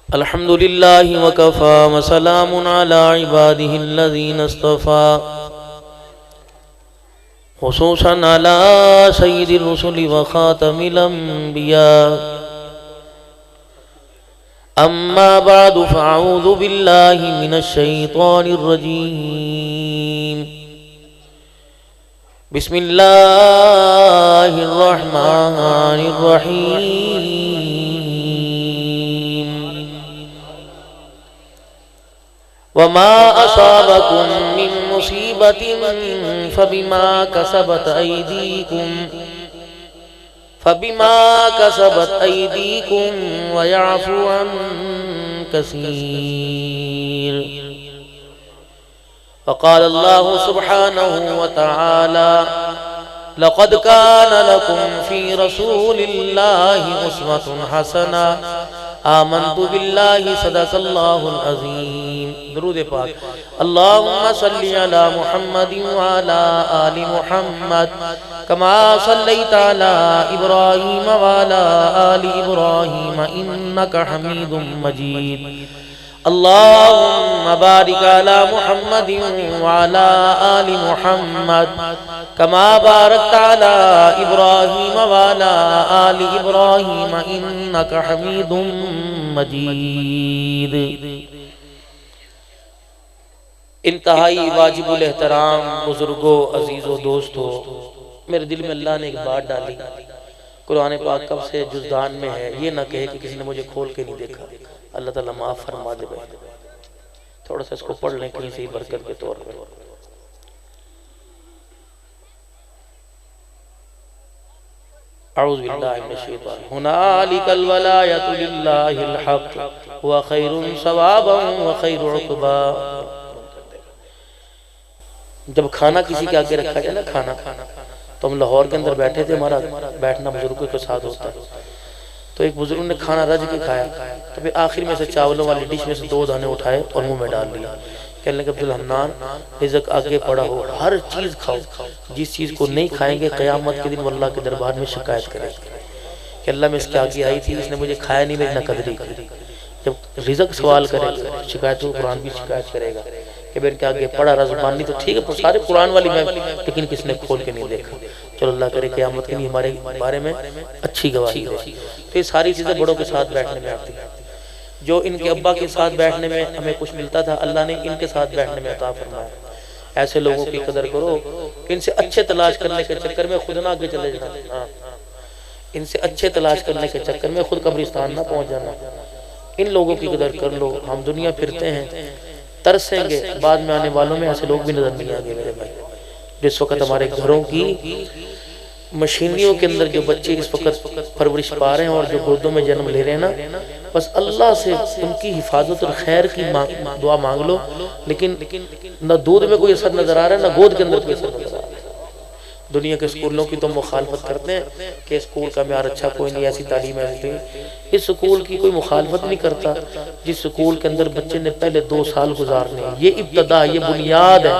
الحمدللہ وکفا وسلام علی عباده الذین اصطفى خصوصا علی سید الرسل وخاتم الانبیاء اما بعد فاعوذ باللہ من الشیطان الرجیم بسم اللہ الرحمن الرحیم وما اصابکم من مصیبت فبما کسبت ایدیکم ویعفو عن کثیر وقال اللہ سبحانہ وتعالی لقد كان لكم في رسول الله أسوة حسنة آمنت بالله صدق الله العظيم درود پاک اللهم صل على محمد وعلى آل محمد كما صليت على إبراهيم وعلى آل إبراهيم إنك حميد مجيد اللهم بارك على محمد وعلى آل محمد كما باركت على إبراهيم وعلى آل إبراهيم إنك حميد مجيد انتہائی واجب الاحترام بزرگوں عزیزوں دوستوں، میرے دل میں اللہ نے ایک بات ڈالی، قرآن پاک کب سے جزدان میں ہے، یہ نہ کہے کہ کسی نے مجھے کھول کے نہیں دیکھا۔ اللہ تعالیٰ معاف فرما دے بھائی، تھوڑا سا اس کو پڑھ لیں کہیں سے برکت کے طور پر۔ اعوذ باللہ من الشیطان ہنالک الولایۃ للہ الحق وخیر ثوابا وخیر عقبا۔ جب کھانا کسی کے آگے رکھا جائے نا، کھانا تو ہم لاہور کے اندر بیٹھے تھے، ہمارا بیٹھنا بزرگوں کے ساتھ ہوتا ہے، تو ایک بزرگ نے کھانا رج کے کھایا، تو پھر آخر میں سے چاولوں والی ڈش میں سے 2 دانے اٹھائے اور منہ میں ڈال لیا، کہنے لگے عبدالحنان رزق آگے پڑا ہو، ہر چیز کھاؤ، جس چیز کو نہیں کھائیں گے قیامت کے دن وہ اللہ کے دربار میں شکایت کرے کہ اللہ میں اس کے آگے آئی تھی، اس نے مجھے کھایا نہیں، میری ناقدری کی۔ جب رزق سوال کرے گا، شکایت ہو، قرآن بھی شکایت کرے گا کہ ان کے آگے پڑا رزقانی تو ٹھیک ہے، سارے قرآن والی میں، لیکن کس نے کھول کے نہیں دیکھا۔ چلو اللہ کرے قیامت کے لیے ہمارے بارے میں اچھی گواہی دے۔ تو یہ ساری چیزیں بڑوں کے ساتھ بیٹھنے میں آتی ہیں۔ جو ان کے ابا کے ساتھ بیٹھنے میں ہمیں کچھ ملتا تھا، اللہ نے ان کے ساتھ بیٹھنے میں عطا فرمایا۔ ایسے لوگوں کی قدر کرو کہ ان سے اچھے تلاش کرنے کے چکر میں خود نہ آگے چلے جانا، ان سے اچھے تلاش کرنے کے چکر میں خود قبرستان نہ پہنچ جانا۔ ان لوگوں کی قدر کر لو۔ ہم دنیا پھرتے ہیں، ترسیں گے، بعد میں آنے والوں میں ایسے لوگ بھی نظر نہیں آگے میرے بھائی۔ جس وقت ہمارے گھروں کی مشینریوں کے اندر جو بچے اس وقت پرورش پا رہے ہیں اور جو گودوں میں جنم لے رہے ہیں نا، بس اللہ سے ان کی حفاظت اور خیر کی دعا مانگ لو، لیکن نہ دودھ میں کوئی اثر نظر آ رہا ہے، نہ گود کے اندر کوئی اثر نظر آ رہا ہے۔ دنیا کے اسکولوں کی تو مخالفت کرتے ہیں کہ اسکول کا معیار اچھا کوئی نہیں، ایسی تعلیم ایسی۔ اس اسکول کی کوئی مخالفت نہیں کرتا جس اسکول کے اندر بچے نے پہلے 2 سال گزارنے ہیں۔ یہ ابتدا، یہ بنیاد ہے۔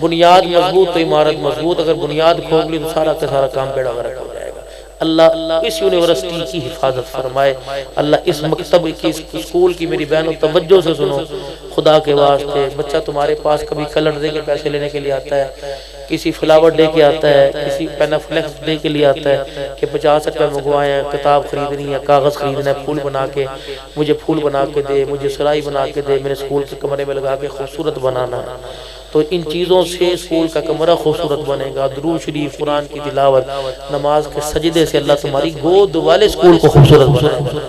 بنیاد مضبوط تو عمارت مضبوط، اگر بنیاد کھوکھ لی تو سارا کا سارا کام بیڑا غرق ہو جائے گا۔ اللہ اس یونیورسٹی کی حفاظت فرمائے، اللہ اس مکتب کی، اس اسکول کی، میری بہنوں توجہ سے سنو، خدا کے واسطے۔ بچہ تمہارے پاس کبھی کلر دے کے پیسے لینے کے لیے آتا ہے، کسی فلاور ڈے کے آتا ہے، کسی پینافلیکس ڈے کے لیے آتا ہے کہ 50 روپے منگوائے ہیں، کتاب خریدنی ہے، کاغذ خریدنا ہے، پھول بنا کے مجھے پھول بنا کے دے، مجھے سرائی بنا کے دے، میرے اسکول کے کمرے میں لگا کے خوبصورت بنانا ہے۔ تو ان چیزوں سے اسکول کا کمرہ خوبصورت بنے گا۔ درود شریف، قرآن کی تلاوت، نماز کے سجدے سے اللہ تمہاری گود والے اسکول کو خوبصورت بنائے گا۔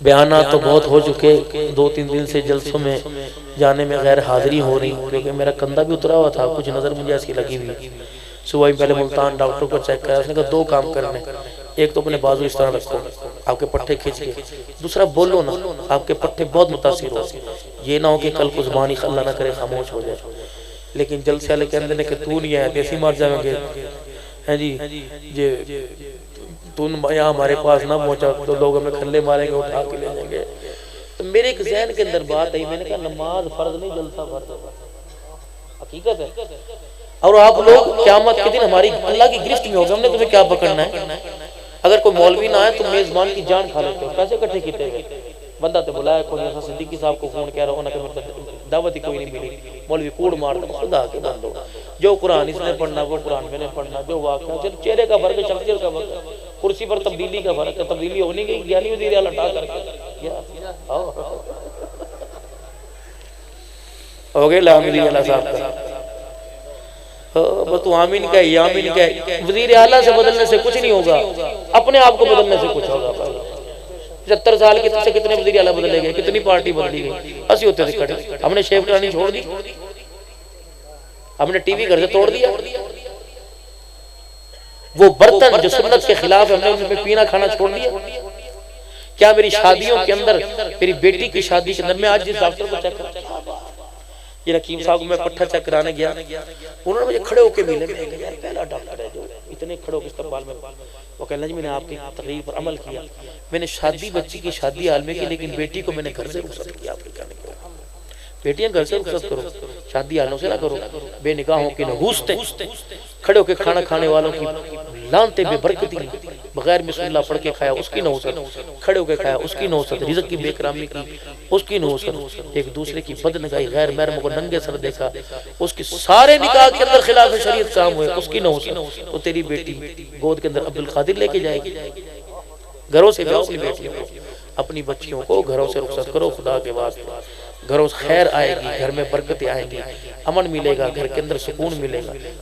بیانات تو بہت ہو چکے، 2-3 دن سے جلسوں میں جانے میں غیر حاضری ہو رہی، کیونکہ میرا کندھا بھی اترا ہوا تھا، کچھ نظر مجھے ایسی لگی ہوئی۔ صبح پہلے ملتان ڈاکٹر کو چیک کرا، اس نے کہا 2 کام کرنے، ایک تو اپنے بازو اس طرح رکھو، آپ کے پٹھے کھینچ کے، دوسرا بولو نا، آپ کے پٹھے بہت متاثر ہو، یہ نہ ہو کہ کل کو زبانی اللہ نہ کرے خاموش ہو جائے۔ لیکن جلسے والے کہنے نے کہ تو نہیں آیا ایسی مار جائیں گے، ہیں جی تو یہاں ہمارے پاس نہ پہنچا تو لوگ ہمیں کھلے ماریں گے، اٹھا کے لے جائیں گے۔ تو میرے ایک ذہن کے اندر بات آئی، میں نے کہا نماز فرض نہیں، جلسہ فرض ہے۔ حقیقت ہے، اور آپ لوگ قیامت کے دن ہماری اللہ کی گرفت میں ہوگا، ہم نے تمہیں کیا پکڑنا ہے؟ اگر کوئی مولوی نہ آئے تو میزبان کی جان کھا لیتے ہو، پیسے اکٹھے کیتے ہوئے بندہ تو بلایا کوئی ایسا صدیقی صاحب کو فون کیا رہا ہونا کہ دعوت ہی کوئی نہیں ملی، مولوی کوڑ مار دے، خدا کے بندو جو قرآن اس نے پڑھنا وہ قرآن میں نے پڑھنا، جو واقعہ چل چہرے کا فرق ہے، شخصیت کا فرق ہے، کرسی پر تبدیلی کا فرق ہے، تبدیلی ہونی گئی یعنی وزیر اعلیٰ ہٹا کر کے ہو گئے لامدی اللہ صاحب کا بس تو آمین کہے یا آمین کہے، وزیر اعلیٰ سے بدلنے سے کچھ نہیں ہوگا، اپنے آپ کو بدلنے سے کچھ ہوگا۔ 75 سال کے سے کتنے وزیر اعلیٰ بدلے گئے، کتنی پارٹی بدلی گئی، اسی ہوتے تھے کھڑے، ہم نے شیف کرانی چھوڑ دی، ہم نے ٹی وی گھر سے توڑ دیا، وہ برتن جو سنت کے خلاف ہے ہم نے ان میں پینا کھانا چھوڑ دیا۔ کیا میری شادیوں کے اندر، میری بیٹی کی شادی کے اندر، میں آج جس ڈاکٹر کو چیک کرتا یہ حکیم صاحب کو میں پٹھا چیک کرانے گیا، انہوں نے مجھے کھڑے ہو کے ملے، میں نے یار پہلا ڈاکٹر ہے جو اتنے کھڑے ہو کے استقبال میں، وہ کہنے لگے میں نے آپ کی تقریر پر عمل کیا، میں نے شادی بچی کی شادی عالمے کی، لیکن بیٹی کو میں نے گھر سے رخصت کیا۔ آپ کے کہنے کو بیٹیاں گھر سے رخصت کرو، شادی عالموں سے نہ کرو، بے نکاحوں کی نحوستیں، کھڑے ہو کے کھانا کھانے والوں کی لانتیں بے برکتی، بغیر بسم اللہ پڑھ کے کھایا اس کی نحوست، کھڑے ہو کے کھایا اس کی نحوست، رزق کی بے اکرامی کی اس کی نحوست، ایک دوسرے کی بد نگاہی، غیر محرم کو ننگے سر دیکھا، اس کی سارے نکاح کے اندر خلاف شریعت کام ہوئے، اس کی نحوست، تو تیری بیٹی گود کے اندر عبدالقادر لے کے جائے گی۔ گھروں سے بھی اپنی بیٹیوں کو، اپنی بچیوں کو گھروں سے رخصت کرو خدا کے واسطے، گھروں سے خیر آئے گی، گھر میں برکتیں آئیں گی، امن ملے گا، گھر کے اندر سکون ملے گا۔